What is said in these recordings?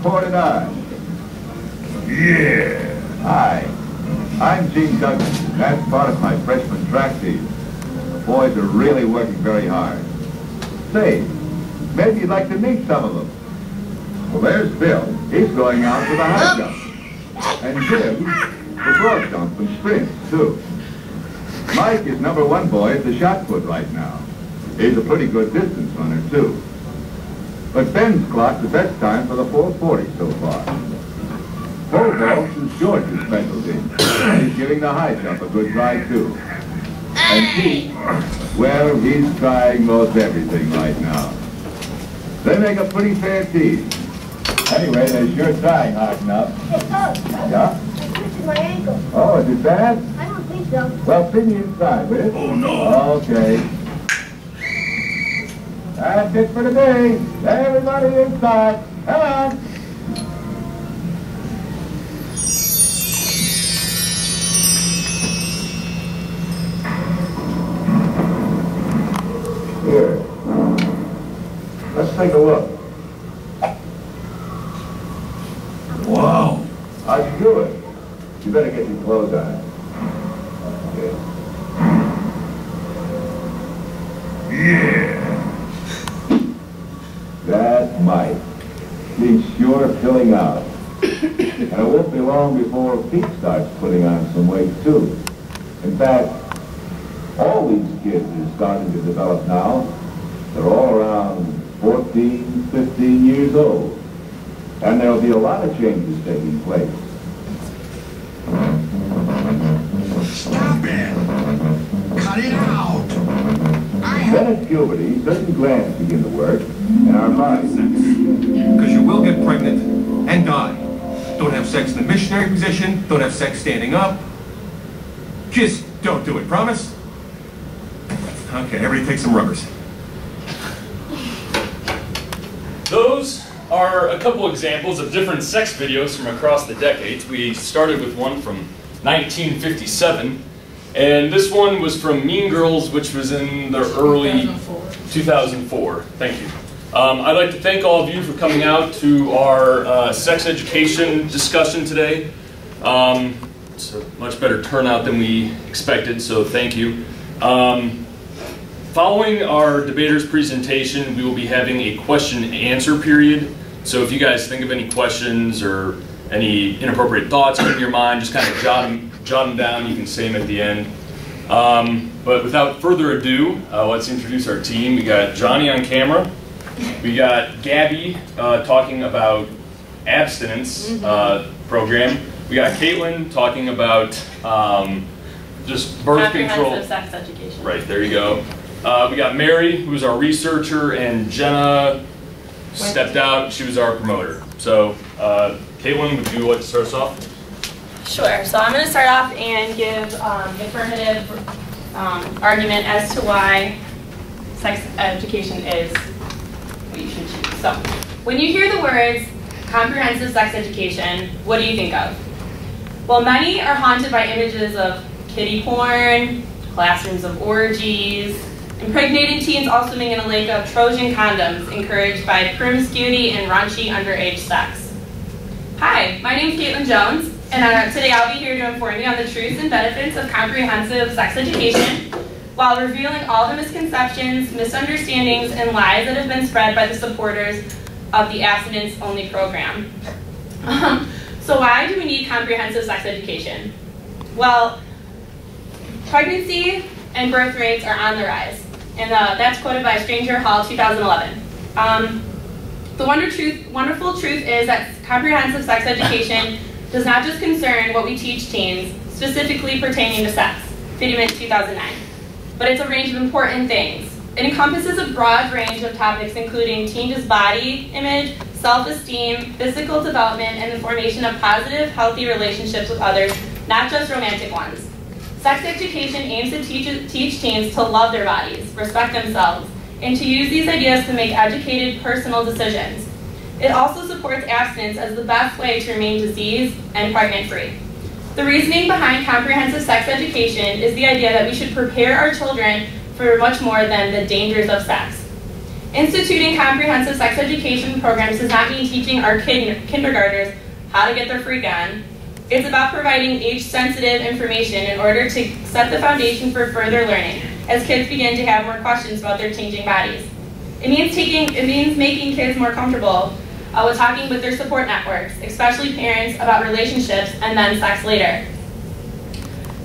reported on. Yeah. Hi, I'm Gene Douglas. That's part of my freshman track team. The boys are really working very hard. Say, maybe you'd like to meet some of them. Well, there's Bill. He's going out for the high jump. And Jim, the broad jump and sprint, too. Mike is #1 boy at the shot put right now. He's a pretty good distance runner, too. But Ben's clocked the best time for the 440 so far. Pole vault is George's specialty. And he's giving the high jump a good try, too. And Pete, well, he's trying most everything right now. They make a pretty fair team. Anyway, they're sure trying hard enough. Yeah? I twisted my ankle. Oh, is it bad? I don't think so. Well, see me inside, will you? Oh, no. Okay. That's it for today. Everybody inside. Come on. Here. Let's take a look. Wow. How'd you do it? You better get your clothes on. Okay. Yeah. That's Mike. He's sure filling out. And it won't be long before Pete starts putting on some weight, too. In fact, all these kids are starting to develop now. They're all around 14, 15 years old. And there'll be a lot of changes taking place. Stop it. Cut it out. Then at puberty, certain glands begin to work, and our bodies. Because you will get pregnant and die. Don't have sex in the missionary position. Don't have sex standing up. Just don't do it. Promise? Okay, everybody take some rubbers. Those are a couple examples of different sex videos from across the decades. We started with one from 1957, and this one was from Mean Girls, which was in the early 2004. Thank you. I'd like to thank all of you for coming out to our sex education discussion today. It's a much better turnout than we expected, so thank you. Following our debater's presentation, we will be having a question and answer period. So if you guys think of any questions or any inappropriate thoughts in your mind, just kind of jot them down. You can say them at the end. But without further ado, let's introduce our team. We got Johnny on camera. We got Gabby talking about abstinence program. We got Caitlin talking about just birth control. Comprehensive sex education. Right, there you go. We got Mary, who's our researcher, and Jenna stepped out. She was our promoter. So, Caitlin, would you like to start us off? Sure. So I'm going to start off and give affirmative argument as to why sex education is what you should choose. So, when you hear the words comprehensive sex education, what do you think of? Well, many are haunted by images of kiddie porn, classrooms of orgies, impregnated teens all swimming in a lake of Trojan condoms encouraged by promiscuity and raunchy underage sex. Hi, my name is Caitlin Jones, and today I'll be here to inform you on the truths and benefits of comprehensive sex education while revealing all the misconceptions, misunderstandings, and lies that have been spread by the supporters of the abstinence-only program. So why do we need comprehensive sex education? Well, pregnancy and birth rates are on the rise, and that's quoted by Stranger Hall 2011. The wonderful truth is that comprehensive sex education does not just concern what we teach teens, specifically pertaining to sex, Fittiman 2009, but it's a range of important things. It encompasses a broad range of topics including teens' body image, self-esteem, physical development, and the formation of positive, healthy relationships with others, not just romantic ones. Sex education aims to teach teens to love their bodies, respect themselves, and to use these ideas to make educated, personal decisions. It also supports abstinence as the best way to remain disease and pregnant-free. The reasoning behind comprehensive sex education is the idea that we should prepare our children for much more than the dangers of sex. Instituting comprehensive sex education programs does not mean teaching our kindergartners how to get their freak on. It's about providing age-sensitive information in order to set the foundation for further learning as kids begin to have more questions about their changing bodies. It means making kids more comfortable with talking with their support networks, especially parents, about relationships and then sex later.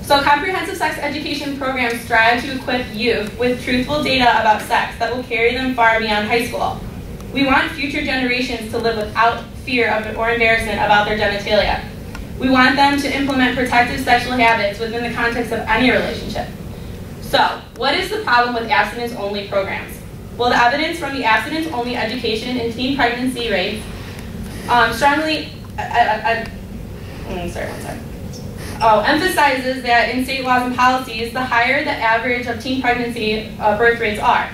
So comprehensive sex education programs strive to equip youth with truthful data about sex that will carry them far beyond high school. We want future generations to live without fear of or embarrassment about their genitalia. We want them to implement protective sexual habits within the context of any relationship. So, what is the problem with abstinence-only programs? Well, the evidence from the abstinence-only education and teen pregnancy rates emphasizes that in state laws and policies, the higher the average of teen pregnancy birth rates are.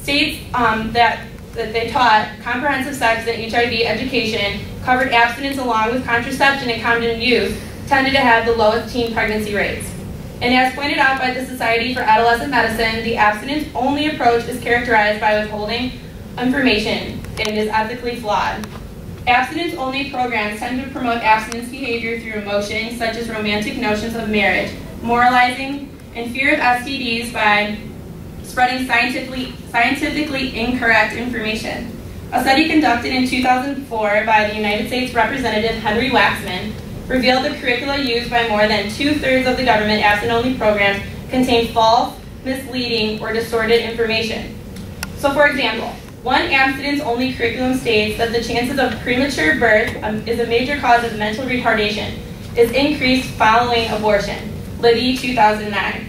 States that they taught comprehensive sex and HIV education, covered abstinence along with contraception and condom use, tended to have the lowest teen pregnancy rates. And as pointed out by the Society for Adolescent Medicine, the abstinence-only approach is characterized by withholding information and is ethically flawed. Abstinence-only programs tend to promote abstinence behavior through emotions such as romantic notions of marriage, moralizing, and fear of STDs by spreading scientifically incorrect information. A study conducted in 2004 by the United States Representative Henry Waxman revealed the curricula used by more than 2/3 of the government abstinence-only programs contain false, misleading, or distorted information. So for example, one abstinence-only curriculum states that the chances of premature birth is a major cause of mental retardation, is increased following abortion. Libby, 2009.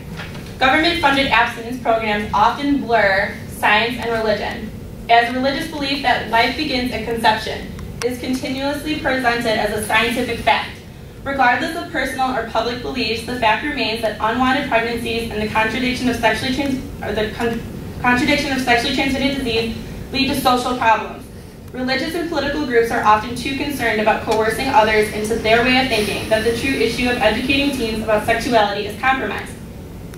Government-funded abstinence programs often blur science and religion, as religious belief that life begins at conception is continuously presented as a scientific fact. Regardless of personal or public beliefs, the fact remains that unwanted pregnancies and the contradiction of sexually transmitted disease lead to social problems. Religious and political groups are often too concerned about coercing others into their way of thinking that the true issue of educating teens about sexuality is compromised.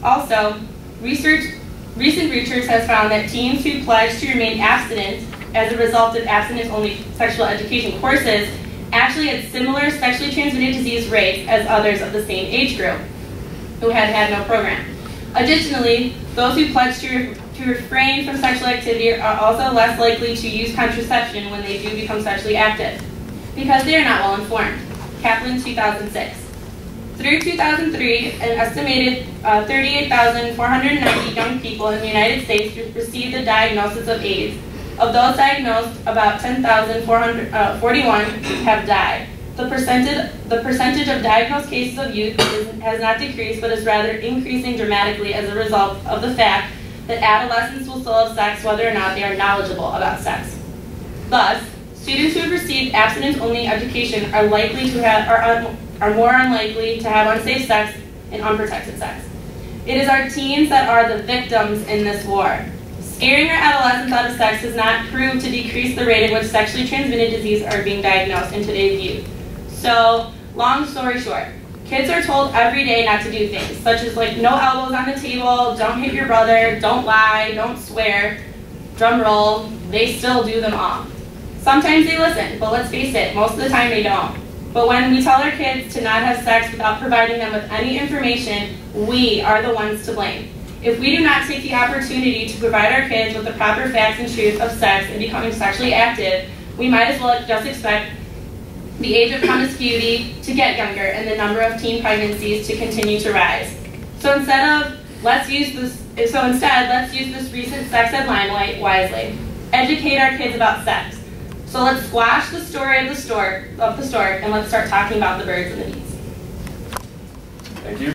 Also, recent research has found that teens who pledge to remain abstinent as a result of abstinence-only sexual education courses actually had similar sexually transmitted disease rates as others of the same age group who had no program. Additionally, those who pledge to refrain from sexual activity are also less likely to use contraception when they do become sexually active, because they are not well informed. Kaplan, 2006. Through 2003, an estimated 38,490 young people in the United States received a diagnosis of AIDS. Of those diagnosed, about 10,441 have died. The percentage of diagnosed cases of youth has not decreased, but is rather increasing dramatically as a result of the fact that adolescents will still have sex whether or not they are knowledgeable about sex. Thus, students who have received abstinence-only education are more unlikely to have unsafe sex and unprotected sex. It is our teens that are the victims in this war. Scaring our adolescents out of sex has not proved to decrease the rate at which sexually transmitted diseases are being diagnosed in today's youth. So, long story short, kids are told every day not to do things, such as like no elbows on the table, don't hit your brother, don't lie, don't swear, drum roll. They still do them all. Sometimes they listen, but let's face it, most of the time they don't. But when we tell our kids to not have sex without providing them with any information, we are the ones to blame. If we do not take the opportunity to provide our kids with the proper facts and truth of sex and becoming sexually active, we might as well just expect the age of promiscuity to get younger and the number of teen pregnancies to continue to rise. So instead, let's use this recent sex ed limelight wisely. Educate our kids about sex. So let's squash the story of the stork, and let's start talking about the birds and the bees. Thank you.